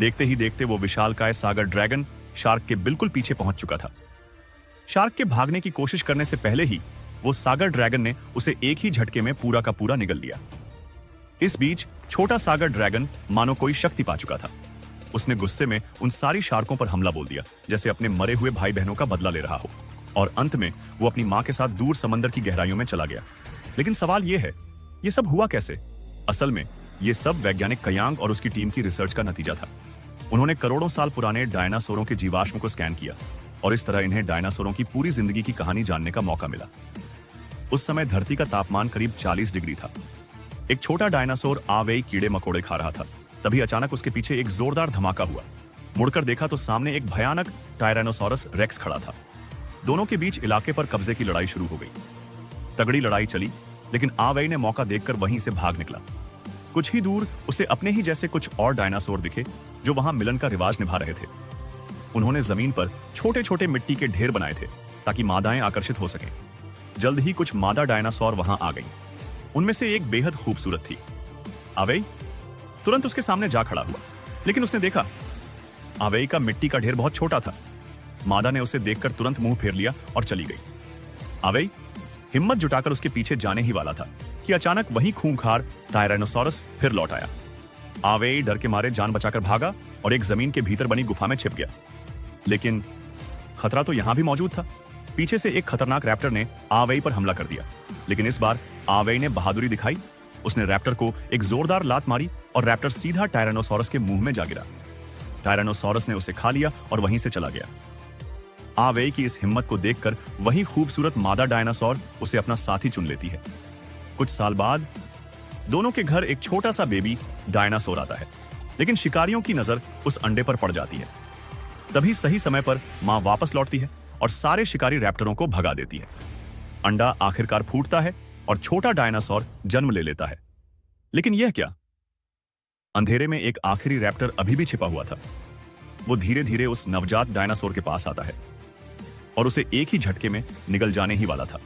देखते ही देखते वो विशालकाय सागर ड्रैगन शार्क के बिल्कुल पीछे पहुंच चुका था। शार्क के भागने की कोशिश करने से पहले ही वो सागर ड्रैगन ने उसे एक ही झटके में पूरा का पूरा निगल लिया। इस बीच छोटा सागर ड्रैगन मानो कोई शक्ति पा चुका था। उसने गुस्से में उन सारी शार्कों पर हमला बोल दिया जैसे अपने मरे हुए भाई बहनों का बदला ले रहा हो, और अंत में वो अपनी मां के साथ दूर समंदर की गहराइयों में चला गया। लेकिन सवाल ये है, ये सब हुआ कैसे? असल में ये सब वैज्ञानिक कयांग और उसकी टीम की रिसर्च का नतीजा था। उन्होंने करोड़ों साल पुराने डायनासोरों के जीवाश्म को स्कैन किया और इस तरह इन्हें डायनासोरों की पूरी जिंदगी की कहानी जानने का मौका मिला। उस समय धरती का तापमान करीब 40 डिग्री था। एक छोटा डायनासोर आवेई कीड़े मकोड़े खा रहा था। तभी अचानक उसके पीछे एक जोरदार धमाका हुआ। मुड़कर देखा तो सामने एक भयानक टायरानोसॉरस रेक्स खड़ा था। दोनों के बीच इलाके पर कब्जे की लड़ाई शुरू हो गई। तगड़ी लड़ाई चली, लेकिन आवेई ने मौका देखकर वहीं से भाग निकला। कुछ ही दूर उसे अपने ही जैसे कुछ और डायनासोर दिखे जो वहां मिलन का रिवाज निभा रहे थे। उन्होंने जमीन पर छोटे छोटे मिट्टी के ढेर बनाए थे ताकि मादाएं आकर्षित हो सकें। जल्द ही कुछ मादा डायनासोर वहां आ गईं। उनमें से एक बेहद खूबसूरत थी। आवेई तुरंत उसके सामने जा खड़ा हुआ, लेकिन उसने देखा आवेई का मिट्टी का ढेर बहुत छोटा था। मादा ने उसे देखकर तुरंत मुंह फेर लिया और चली गई। आवेई हिम्मत जुटाकर उसके पीछे जाने ही वाला था कि अचानक वही खूंखार टायरानोसॉरस फिर लौट आया। आवेई डर के मारे जान बचाकर भागा और एक जमीन के भीतर बनी गुफा में छिप गया। लेकिन खतरा तो यहां भी मौजूद था। पीछे से एक खतरनाक रैप्टर ने आवेई पर हमला कर दिया, लेकिन इस बार आवेई ने बहादुरी दिखाई। उसने रैप्टर को एक जोरदार लात मारी और रैप्टर सीधा टायरानोसॉरस के मुंह में जा गिरा। टायरानोसॉरस ने उसे खा लिया और वहीं से चला गया। आवेई की इस हिम्मत को देखकर वही खूबसूरत मादा डायनासोर उसे अपना साथी चुन लेती है। कुछ साल बाद दोनों के घर एक छोटा सा बेबी डायनासोर आता है, लेकिन शिकारियों की नजर उस अंडे पर पड़ जाती है। तभी सही समय पर मां वापस लौटती है और सारे शिकारी रैप्टरों को भगा देती है। अंडा आखिरकार फूटता है और छोटा डायनासोर जन्म ले लेता है। लेकिन यह क्या? अंधेरे में एक आखिरी रैप्टर अभी भी छिपा हुआ था। वो धीरे धीरे उस नवजात डायनासोर के पास आता है और उसे एक ही झटके में निगल जाने ही वाला था।